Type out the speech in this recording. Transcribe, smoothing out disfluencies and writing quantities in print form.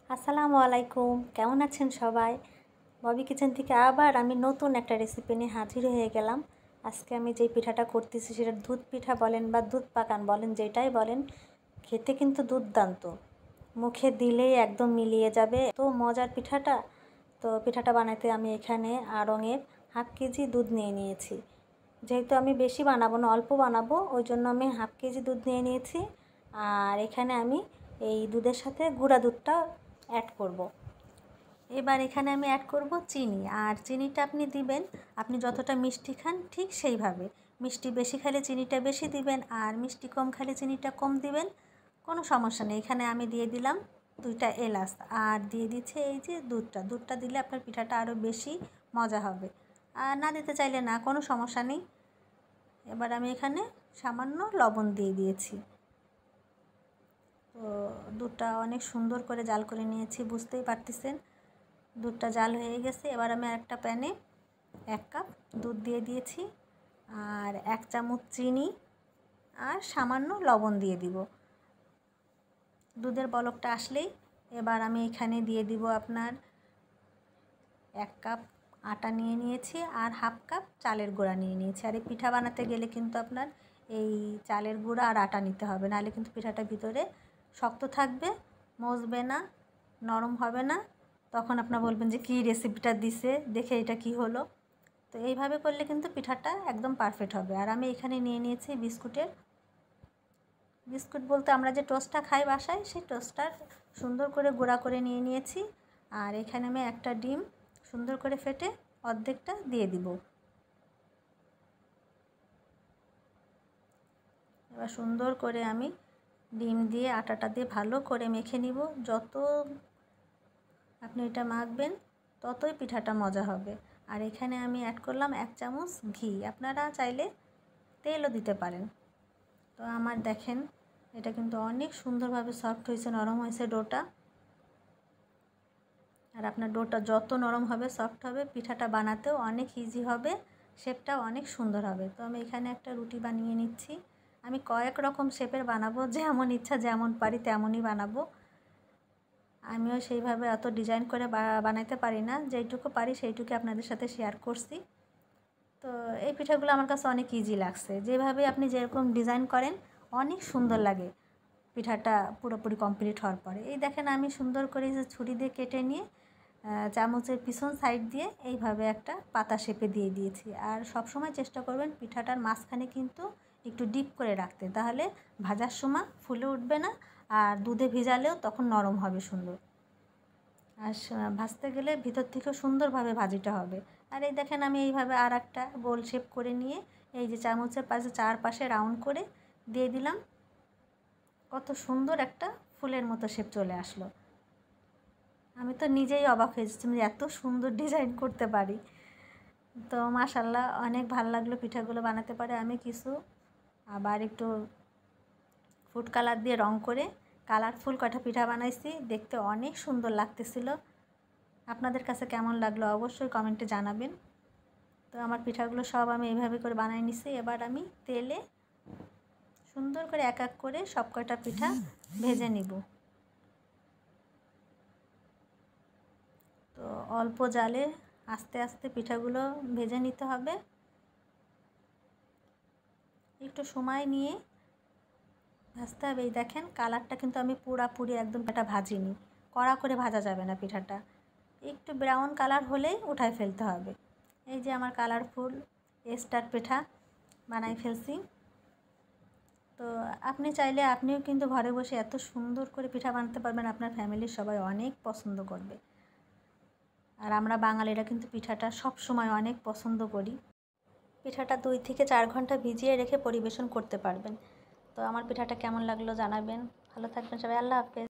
আসসালামু আলাইকুম, কেমন আছেন সবাই? ববি কিচেন থেকে আবার আমি নতুন একটা রেসিপি নিয়ে হাজির হয়ে গেলাম। আজকে আমি যেই পিঠাটা করতেছি সেটা দুধ পিঠা বলেন বা দুধ পাকান বলেন, যেটাই বলেন, খেতে কিন্তু দুর্দান্ত। মুখে দিলেই একদম মিলিয়ে যাবে, তো মজার পিঠাটা। তো পিঠাটা বানাতে আমি এখানে আড়ংয়ের হাফ কেজি দুধ নিয়ে নিয়েছি। যেহেতু আমি বেশি বানাবো না, অল্প বানাবো, ওই জন্য আমি হাফ কেজি দুধ নিয়ে নিয়েছি। আর এখানে আমি এই দুধের সাথে গুঁড়া দুধটা অ্যাড করব। এবার এখানে আমি অ্যাড করব চিনি। আর চিনিটা আপনি দিবেন আপনি যতটা মিষ্টি খান ঠিক সেইভাবে। মিষ্টি বেশি খেলে চিনিটা বেশি দিবেন, আর মিষ্টি কম খেলে চিনিটা কম দিবেন, কোনো সমস্যা নেই। এখানে আমি দিয়ে দিলাম 2টা এলাচ, আর দিয়ে দিচ্ছে এই যে দুধটা দিলে আপনার পিঠাটা আরও বেশি মজা হবে। আর না দিতে চাইলে না, কোনো সমস্যা নেই। এবার আমি এখানে সামান্য লবণ দিয়ে দিয়েছি। তো দুধটা অনেক সুন্দর করে জাল করে নিয়েছি, বুঝতেই পারতেছেন। দুধটা জাল হয়ে গেছে। এবার আমি একটা প্যানে 1 কাপ দুধ দিয়ে দিয়েছি, আর 1 চামচ চিনি আর সামান্য লবণ দিয়ে দিব। দুধের বলকটা আসলেই এবার আমি এখানে দিয়ে দিব আপনার 1 কাপ আটা নিয়ে নিয়েছি, আর হাফ কাপ চালের গুঁড়া নিয়ে নিয়েছি। আর এই পিঠা বানাতে গেলে কিন্তু আপনার এই চালের গুঁড়া আর আটা নিতে হবে, নাহলে কিন্তু পিঠাটা ভিতরে শক্ত থাকবে, মজবে না, নরম হবে না। তখন আপনারা বলবেন যে কী রেসিপিটা দিছে, দেখে এটা কি হলো। তো এইভাবে করলে কিন্তু পিঠাটা একদম পারফেক্ট হবে। আর আমি এখানে নিয়ে নিয়েছি বিস্কুট বলতে আমরা যে টোস্টটা খাই বাসায়, সেই টোস্টটার সুন্দর করে গুঁড়া করে নিয়ে নিয়েছি। আর এখানে আমি একটা ডিম সুন্দর করে ফেটে অর্ধেকটা দিয়ে দিব। এবার সুন্দর করে আমি ডিম দিয়ে আটাটা দিয়ে ভালো করে মেখে নিব। যত আপনি এটা মাখবেন ততই পিঠাটা মজা হবে। আর এখানে আমি অ্যাড করলাম 1 চামচ ঘি, আপনারা চাইলে তেলও দিতে পারেন। তো আমার দেখেন এটা কিন্তু অনেক সুন্দরভাবে সফট হয়েছে, নরম হয়েছে ডোটা। আর আপনার ডোটা যত নরম হবে, সফট হবে, পিঠাটা বানাতেও অনেক ইজি হবে, শেপটাও অনেক সুন্দর হবে। তো আমি এখানে একটা রুটি বানিয়ে নিচ্ছি। আমি কয়েক রকম শেপের বানাবো, যেমন ইচ্ছা যেমন পারি তেমনই বানাবো। আমিও সেইভাবে অত ডিজাইন করে বানাইতে পারি না, যেইটুকু পারি সেইটুকু আপনাদের সাথে শেয়ার করছি। তো এই পিঠাগুলো আমার কাছে অনেক ইজি লাগছে। যেভাবে আপনি যেরকম ডিজাইন করেন অনেক সুন্দর লাগে পিঠাটা পুরোপুরি কমপ্লিট হওয়ার পরে। এই দেখেন আমি সুন্দর করে যে ছুরি দিয়ে কেটে নিয়ে চামচের পিছন সাইড দিয়ে এইভাবে একটা পাতা শেপে দিয়ে দিয়েছি। আর সব সময় চেষ্টা করবেন পিঠাটার মাঝখানে কিন্তু একটু ডিপ করে রাখতে, তাহলে ভাজার সময় ফুলে উঠবে না, আর দুধে ভিজালেও তখন নরম হবে সুন্দর। আর ভাজতে গেলে ভিতর থেকেও সুন্দরভাবে ভাজিটা হবে। আর এই দেখেন আমি এইভাবে আর একটা গোল শেপ করে নিয়ে এই যে চামচের পাশে চারপাশে রাউন্ড করে দিয়ে দিলাম। কত সুন্দর একটা ফুলের মতো শেপ চলে আসলো। আমি তো নিজেই অবাক হয়েছি যে এত সুন্দর ডিজাইন করতে পারি। তো মাশাল্লাহ অনেক ভালো লাগলো পিঠাগুলো বানাতে পারে। আমি কিছু আবার একটু ফুড কালার দিয়ে রং করে কালারফুল কটা পিঠা বানাইছি, দেখতে অনেক সুন্দর লাগতেছিল। আপনাদের কাছে কেমন লাগলো অবশ্যই কমেন্টে জানাবেন। তো আমার পিঠাগুলো সব আমি এইভাবে করে বানিয়ে নিছি। এবার আমি তেলে সুন্দর করে এক এক করে সব কয়টা পিঠা ভেজে নিব। তো অল্প জালে আস্তে আস্তে পিঠাগুলো ভেজে নিতে হবে, একটু সময় নিয়ে ভাজতে হবে। এই দেখেন কালারটা কিন্তু আমি পুরাপুরি একদম পিঠাটা ভাজিনি, কড়া করে ভাজা যাবে না পিঠাটা, একটু ব্রাউন কালার হলেই উঠায় ফেলতে হবে। এই যে আমার কালারফুল স্টার পিঠা বানাই ফেলছি। তো আপনি চাইলে আপনিও কিন্তু ঘরে বসে এত সুন্দর করে পিঠা বানাতে পারবেন, আপনার ফ্যামিলির সবাই অনেক পছন্দ করবে। আর আমরা বাঙালিরা কিন্তু পিঠাটা সব সময় অনেক পছন্দ করি। পিঠাটা 2 থেকে 4 ঘন্টা ভিজিয়ে রেখে পরিবেশন করতে পারবেন। তো আমার পিঠাটা কেমন লাগলো জানাবেন। ভালো থাকবেন সবাই, আল্লাহ হাফেজ।